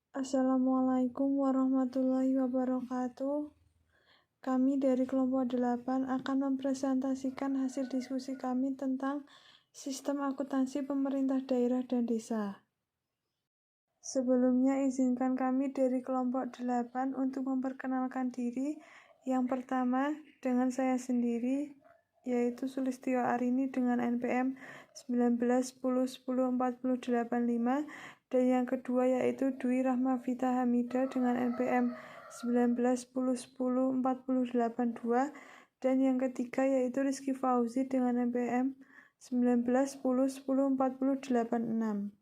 Assalamualaikum warahmatullahi wabarakatuh. Kami dari kelompok 8 akan mempresentasikan hasil diskusi kami tentang sistem akuntansi pemerintah daerah dan desa. Sebelumnya izinkan kami dari kelompok 8 untuk memperkenalkan diri. Yang pertama dengan saya sendiri, yaitu Sulistyo Arini dengan NPM 1910104085, dan yang kedua yaitu Dwi Rahmavita Hamida dengan NPM 1910104082, dan yang ketiga yaitu Rizky Fauzi dengan NPM 1910104086.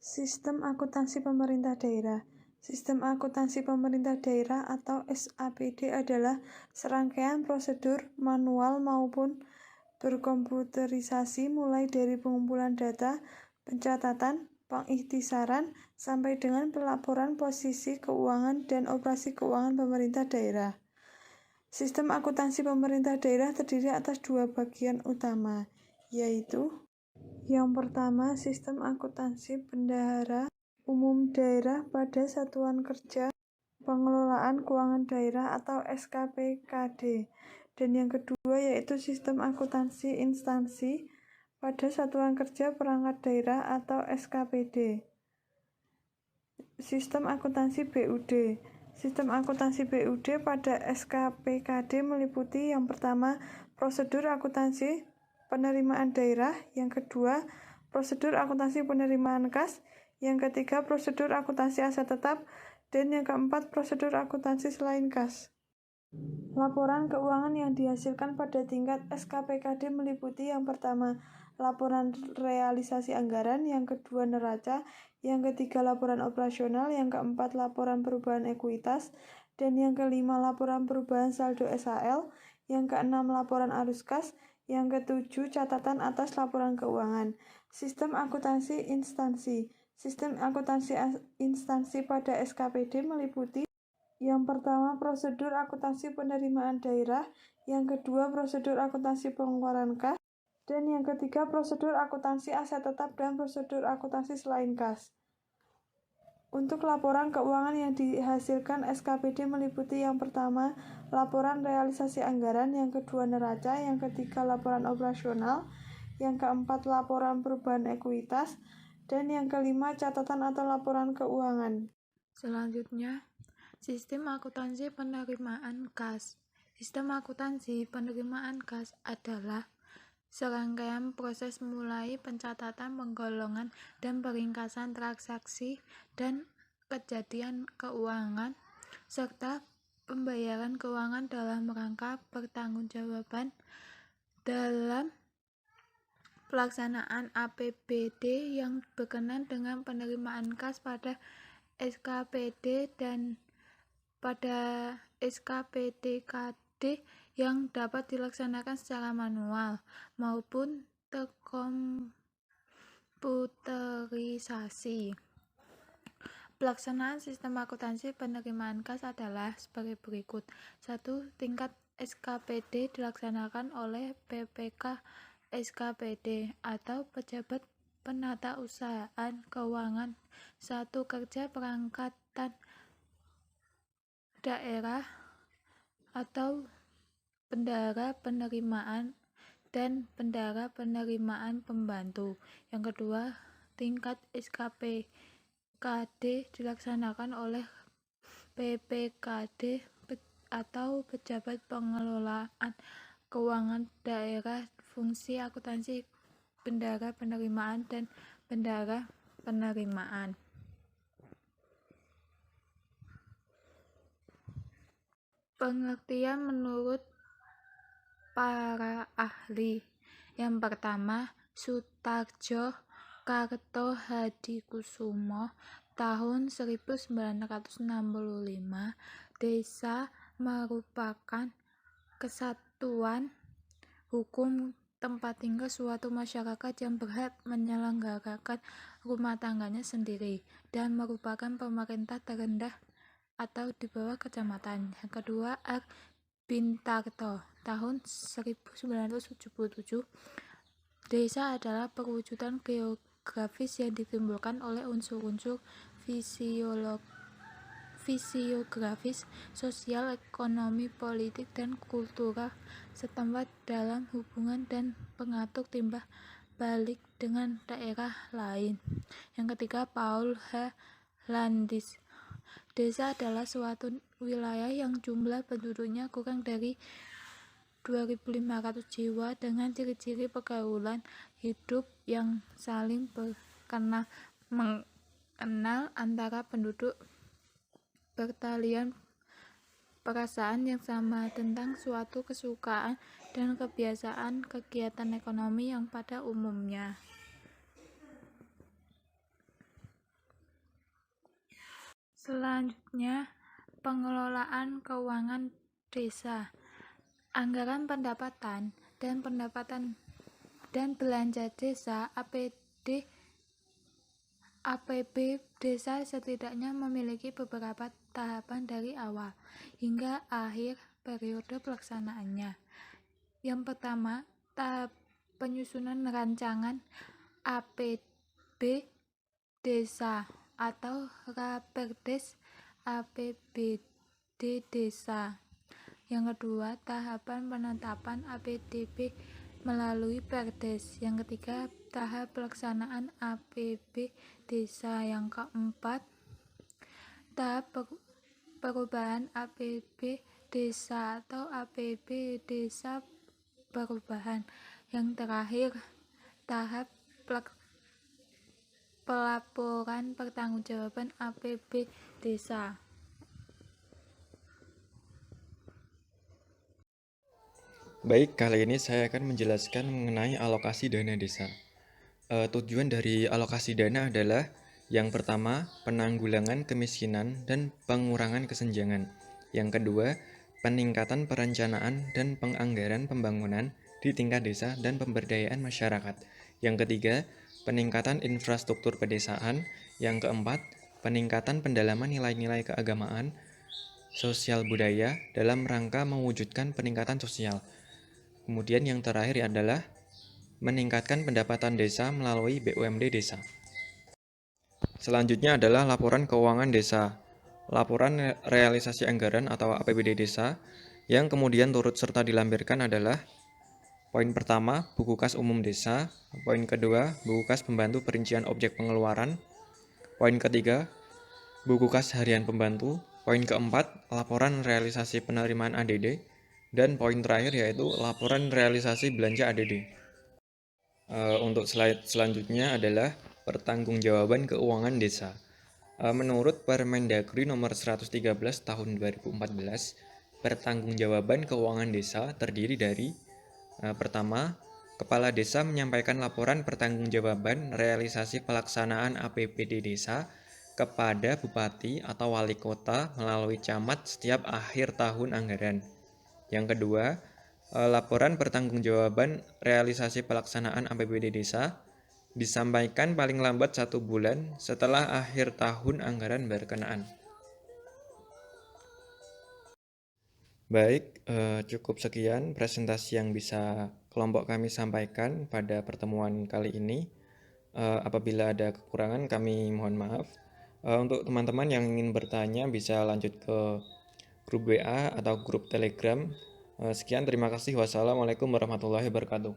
Sistem akuntansi pemerintah daerah. Sistem akuntansi pemerintah daerah atau SAPD adalah serangkaian prosedur manual maupun berkomputerisasi mulai dari pengumpulan data, pencatatan, pengikhtisaran, sampai dengan pelaporan posisi keuangan dan operasi keuangan pemerintah daerah. Sistem akuntansi pemerintah daerah terdiri atas dua bagian utama, yaitu yang pertama, sistem akuntansi bendahara umum daerah pada Satuan Kerja Pengelolaan Keuangan Daerah atau SKPKD, dan yang kedua yaitu sistem akuntansi instansi pada Satuan Kerja Perangkat Daerah atau SKPD. Sistem akuntansi BUD. Sistem akuntansi BUD pada SKPKD meliputi yang pertama, prosedur akuntansi penerimaan daerah, yang kedua, prosedur akuntansi penerimaan kas, yang ketiga, prosedur akuntansi aset tetap, dan yang keempat, prosedur akuntansi selain kas. Laporan keuangan yang dihasilkan pada tingkat SKPKD meliputi yang pertama, laporan realisasi anggaran, yang kedua neraca, yang ketiga laporan operasional, yang keempat laporan perubahan ekuitas, dan yang kelima laporan perubahan saldo SHL, yang keenam laporan arus kas, yang ketujuh catatan atas laporan keuangan. Sistem akuntansi instansi. Sistem akuntansi instansi pada SKPD meliputi yang pertama, prosedur akuntansi penerimaan daerah, yang kedua, prosedur akuntansi pengeluaran kas, dan yang ketiga, prosedur akuntansi aset tetap dan prosedur akuntansi selain kas. Untuk laporan keuangan yang dihasilkan SKPD meliputi yang pertama, laporan realisasi anggaran, yang kedua neraca, yang ketiga laporan operasional, yang keempat laporan perubahan ekuitas, dan yang kelima catatan atau laporan keuangan. Selanjutnya, sistem akuntansi penerimaan kas. Sistem akuntansi penerimaan kas adalah serangkaian proses mulai pencatatan penggolongan dan peringkasan transaksi dan kejadian keuangan, serta pembayaran keuangan dalam rangka pertanggungjawaban dalam pelaksanaan APBD yang berkenan dengan penerimaan kas pada SKPD dan pada SKPDKD yang dapat dilaksanakan secara manual maupun terkomputerisasi. Pelaksanaan sistem akuntansi penerimaan kas adalah sebagai berikut. 1. Tingkat SKPD dilaksanakan oleh PPK SKPD atau pejabat penata usahaan keuangan 1. Kerja perangkatan daerah atau bendahara penerimaan dan bendahara penerimaan pembantu. Yang kedua, tingkat SKPKD dilaksanakan oleh PPKD atau pejabat pengelolaan keuangan daerah, fungsi akuntansi bendahara penerimaan dan bendahara penerimaan. Pengertian menurut para ahli. Yang pertama, Sutarjo Kartohadikusumo tahun 1965, desa merupakan kesatuan hukum tempat tinggal suatu masyarakat yang berhak menyelenggarakan rumah tangganya sendiri dan merupakan pemerintah terendah atau di bawah kecamatan. Yang kedua, R. Bintarto tahun 1977, desa adalah perwujudan geografis yang ditimbulkan oleh unsur-unsur fisiografis, sosial, ekonomi, politik, dan kultural setempat dalam hubungan dan pengatur timbal balik dengan daerah lain. Yang ketiga, Paul H. Landis. Desa adalah suatu wilayah yang jumlah penduduknya kurang dari 2.500 jiwa dengan ciri-ciri pergaulan hidup yang saling mengenal antara penduduk, pertalian perasaan yang sama tentang suatu kesukaan dan kebiasaan kegiatan ekonomi yang pada umumnya. Selanjutnya, pengelolaan keuangan desa. Anggaran pendapatan dan belanja desa APB desa setidaknya memiliki beberapa tahapan dari awal hingga akhir periode pelaksanaannya. Yang pertama, tahap penyusunan rancangan APB desa atau Raperdes APBD desa. Yang kedua, tahapan penetapan APDB melalui Perdes. Yang ketiga, tahap pelaksanaan APB desa. Yang keempat, tahap perubahan APB desa atau APB desa perubahan. Yang terakhir, tahap pelaporan pertanggungjawaban APB desa. Baik, kali ini saya akan menjelaskan mengenai alokasi dana desa. Tujuan dari alokasi dana adalah yang pertama, penanggulangan kemiskinan dan pengurangan kesenjangan. Yang kedua, peningkatan perencanaan dan penganggaran pembangunan di tingkat desa dan pemberdayaan masyarakat. Yang ketiga, peningkatan infrastruktur pedesaan. Yang keempat, peningkatan pendalaman nilai-nilai keagamaan, sosial budaya dalam rangka mewujudkan peningkatan sosial. Kemudian yang terakhir adalah meningkatkan pendapatan desa melalui BUMD desa. Selanjutnya adalah laporan keuangan desa. Laporan realisasi anggaran atau APBD desa yang kemudian turut serta dilampirkan adalah poin pertama, buku kas umum desa. Poin kedua, buku kas pembantu perincian objek pengeluaran. Poin ketiga, buku kas harian pembantu. Poin keempat, laporan realisasi penerimaan ADD. Dan poin terakhir yaitu laporan realisasi belanja ADD. Untuk slide selanjutnya adalah pertanggungjawaban keuangan desa. Menurut Permendagri nomor 113 tahun 2014, pertanggungjawaban keuangan desa terdiri dari pertama, Kepala Desa menyampaikan laporan pertanggungjawaban realisasi pelaksanaan APBD desa kepada Bupati atau Wali Kota melalui camat setiap akhir tahun anggaran. Yang kedua, laporan pertanggungjawaban realisasi pelaksanaan APBD desa disampaikan paling lambat 1 bulan setelah akhir tahun anggaran berkenaan. Baik, cukup sekian presentasi yang bisa kelompok kami sampaikan pada pertemuan kali ini. Apabila ada kekurangan kami mohon maaf. Untuk teman-teman yang ingin bertanya bisa lanjut ke grup WA atau grup Telegram. Sekian, terima kasih. Wassalamualaikum warahmatullahi wabarakatuh.